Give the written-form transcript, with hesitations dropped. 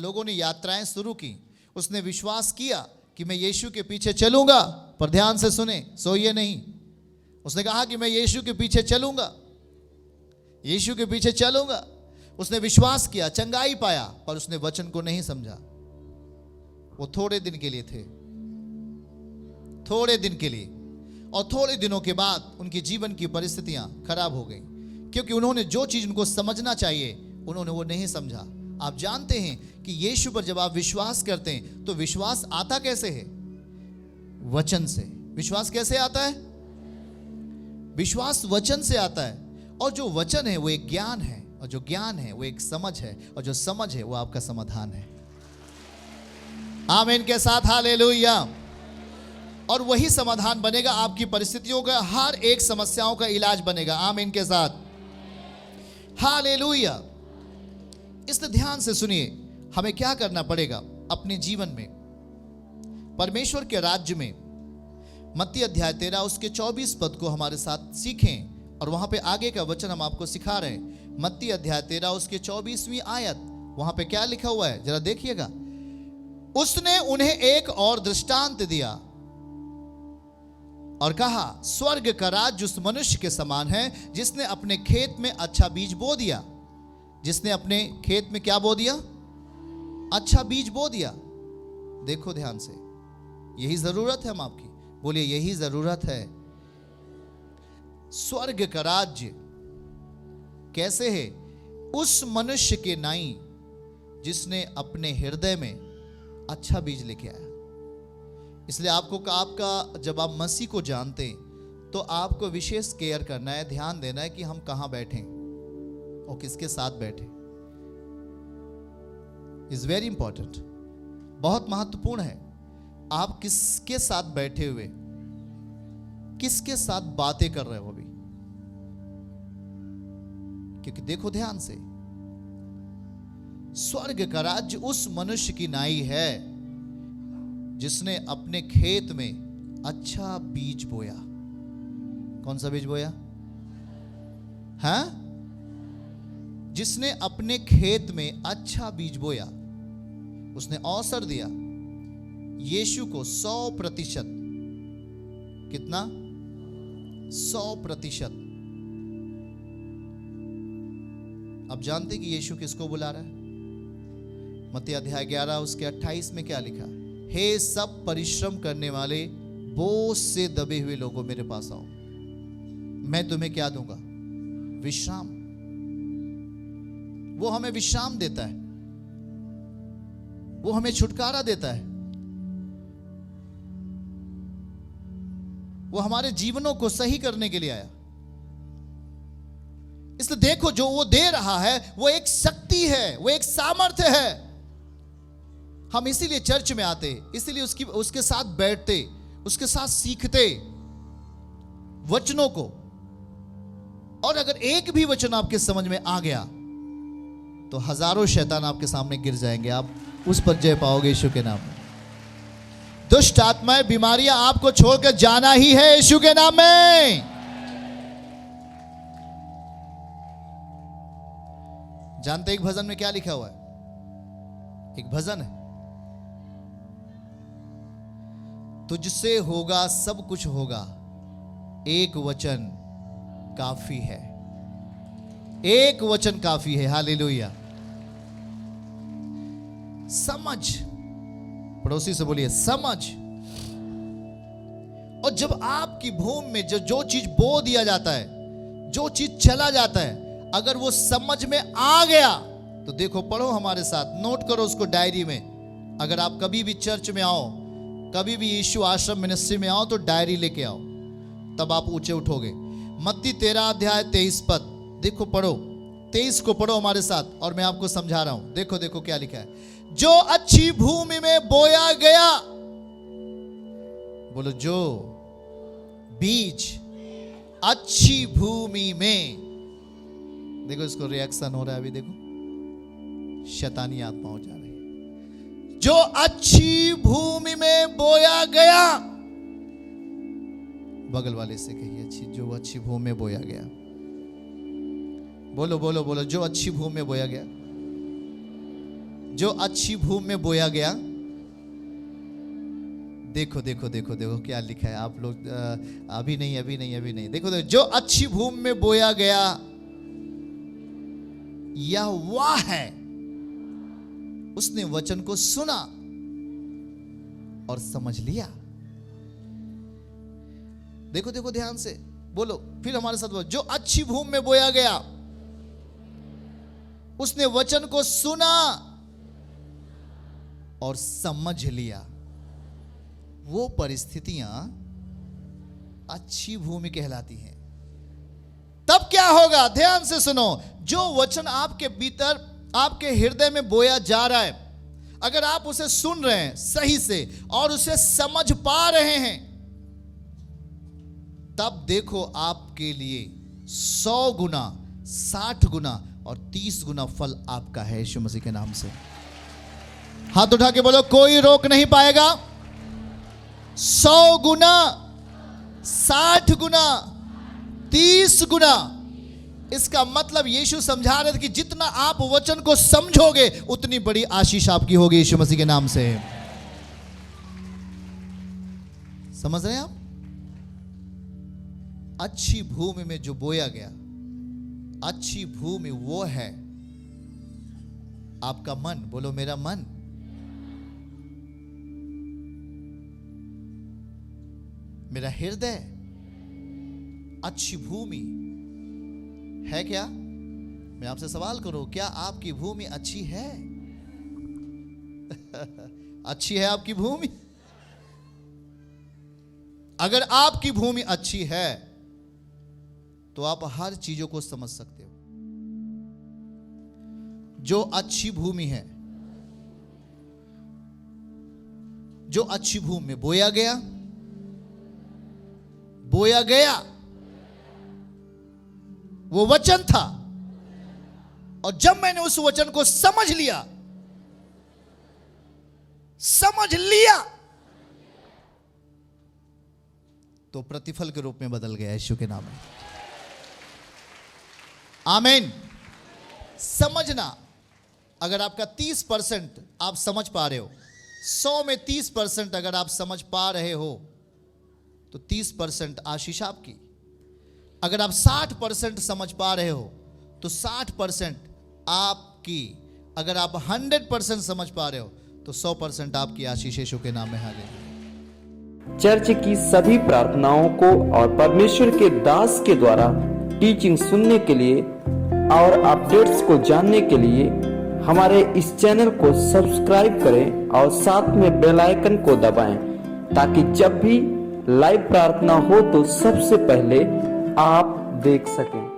लोगों ने यात्राएं शुरू की, उसने विश्वास किया कि मैं यीशु के पीछे चलूंगा, पर ध्यान से सुने, सोइए नहीं। उसने कहा कि मैं यीशु के पीछे चलूंगा, यीशु के पीछे चलूंगा। उसने विश्वास किया, चंगाई पाया, पर उसने वचन को नहीं समझा। वो थोड़े दिन के लिए थे, थोड़े दिन के लिए, और थोड़े दिनों के बाद उनके जीवन की परिस्थितियां खराब हो गई, क्योंकि उन्होंने जो चीज उनको समझना चाहिए उन्होंने वो नहीं समझा। आप जानते हैं कि यीशु पर जब आप विश्वास करते हैं तो विश्वास आता कैसे है? वचन से। विश्वास कैसे आता है? विश्वास वचन से आता है, और जो वचन है वो एक ज्ञान है, और जो ज्ञान है वो एक समझ है, और जो समझ है वो आपका समाधान है। आमीन के साथ हालेलुया। और वही समाधान बनेगा आपकी परिस्थितियों का, हर एक समस्याओं का इलाज बनेगा। आमीन के साथ हालेलुया। इसलिए ध्यान से सुनिए, हमें क्या करना पड़ेगा अपने जीवन में परमेश्वर के राज्य में। मत्ती अध्याय 13 उसके 24 पद को हमारे साथ सीखें, और वहां पे आगे का वचन हम आपको सिखा रहे हैं। मत्ती अध्याय 13 उसके 24वीं आयत, वहां पे क्या लिखा हुआ है जरा देखिएगा। उसने उन्हें एक और दृष्टांत दिया और कहा, स्वर्ग का राज्य उस मनुष्य के समान है जिसने अपने खेत में अच्छा बीज बो दिया। जिसने अपने खेत में क्या बो दिया? अच्छा बीज बो दिया। देखो ध्यान से, यही जरूरत है हम आपकी, बोलिए यही जरूरत है। स्वर्ग का राज्य कैसे है? उस मनुष्य के नाई जिसने अपने हृदय में अच्छा बीज लेके आया। इसलिए आपका जब आप मसीह को जानते हैं तो आपको विशेष केयर करना है, ध्यान देना है कि हम कहां बैठे और किसके साथ बैठे। इज वेरी इंपॉर्टेंट, बहुत महत्वपूर्ण है। आप किसके साथ बैठे हुए, किसके साथ बातें कर रहे हो अभी, क्योंकि देखो ध्यान से, स्वर्ग का राज्य उस मनुष्य की नाई है जिसने अपने खेत में अच्छा बीज बोया। कौन सा बीज बोया? हाँ, जिसने अपने खेत में अच्छा बीज बोया, उसने अवसर दिया यीशु को 100%। कितना? 100%। अब जानते कि यीशु किसको बुला रहा है? मत्ती अध्याय 11 उसके 28 में क्या लिखा? हे सब परिश्रम करने वाले, बोझ से दबे हुए लोगों, मेरे पास आओ, मैं तुम्हें क्या दूंगा? विश्राम। वो हमें विश्राम देता है, वो हमें छुटकारा देता है, वो हमारे जीवनों को सही करने के लिए आया। इसलिए देखो, जो वो दे रहा है वो एक शक्ति है, वो एक सामर्थ्य है। हम इसीलिए चर्च में आते, इसीलिए उसके साथ बैठते, उसके साथ सीखते वचनों को। और अगर एक भी वचन आपके समझ में आ गया तो हजारों शैतान आपके सामने गिर जाएंगे, आप उस पर जय पाओगे यीशु के नाम में। दुष्ट आत्माएं, बीमारियां आपको छोड़कर जाना ही है यीशु के नाम में। जानते एक भजन में क्या लिखा हुआ है? एक भजन है, तुझसे होगा सब कुछ होगा, एक वचन काफी है। एक वचन काफी है। हालेलुया। समझ, पड़ोसी से बोलिए समझ। और जब आपकी भूमि में जो चीज बो दिया जाता है, जो चीज चला जाता है, अगर वो समझ में आ गया तो देखो, पढ़ो हमारे साथ, नोट करो उसको डायरी में। अगर आप कभी भी चर्च में आओ, कभी भी यीशु आश्रम मिनिस्ट्री में आओ तो डायरी लेके आओ, तब आप ऊंचे उठोगे। मत्ती 13 अध्याय 23 पद देखो, पढ़ो 23 को पढ़ो हमारे साथ, और मैं आपको समझा रहा हूं। देखो देखो क्या लिखा है। जो अच्छी भूमि में बोया गया, बोलो जो बीज अच्छी भूमि में, देखो इसको रिएक्शन हो रहा है अभी, देखो शैतानी आत्मा हो जा रही है। जो अच्छी भूमि में बोया गया, बगल वाले से कहिए अच्छी, जो अच्छी भूमि में बोया गया। बोलो बोलो बोलो, जो अच्छी भूमि में बोया गया। जो अच्छी भूमि में बोया गया। देखो देखो देखो देखो क्या लिखा है, आप लोग अभी नहीं। देखो देखो, जो अच्छी भूमि में बोया गया यह वह है, उसने वचन को सुना और समझ लिया। देखो देखो ध्यान से बोलो, फिर हमारे साथ बोलो। जो अच्छी भूमि में बोया गया, उसने वचन को सुना और समझ लिया। वो परिस्थितियां अच्छी भूमि कहलाती हैं। तब क्या होगा, ध्यान से सुनो। जो वचन आपके भीतर, आपके हृदय में बोया जा रहा है, अगर आप उसे सुन रहे हैं सही से और उसे समझ पा रहे हैं, तब देखो आपके लिए 100 गुना, 60 गुना और 30 गुना फल आपका है यीशु मसीह के नाम से। हाथ उठा के बोलो, कोई रोक नहीं पाएगा। 100 गुना, 60 गुना, 30 गुना। इसका मतलब यीशु समझा रहे थे कि जितना आप वचन को समझोगे उतनी बड़ी आशीष आपकी होगी यीशु मसीह के नाम से। समझ रहे हैं आप? अच्छी भूमि में जो बोया गया, अच्छी भूमि वो है आपका मन। बोलो मेरा मन। मेरा हृदय अच्छी भूमि है क्या? मैं आपसे सवाल करूं, क्या आपकी भूमि अच्छी है? अच्छी है आपकी भूमि? अगर आपकी भूमि अच्छी है तो आप हर चीजों को समझ सकते हो। जो अच्छी भूमि है, जो अच्छी भूमि में बोया गया, वो वचन था। और जब मैंने उस वचन को समझ लिया, तो प्रतिफल के रूप में बदल गया यीशु के नाम में। आमीन। समझना, अगर आपका 30% आप समझ पा रहे हो, 100 में 30% अगर आप समझ पा रहे हो तो 30% आशीष आपकी। अगर आप 60% समझ पा रहे हो तो 60% आपकी। अगर आप 100% समझ पा रहे हो तो 100% आपकी आशीष यीशु के नाम में। हालेलुया। चर्च की सभी प्रार्थनाओं को और परमेश्वर के दास के द्वारा टीचिंग सुनने के लिए और अपडेट्स को जानने के लिए हमारे इस चैनल को सब्सक्राइब करें और साथ में बेल आइकन को दबाएं, ताकि जब भी लाइव प्रार्थना हो तो सबसे पहले आप देख सकें।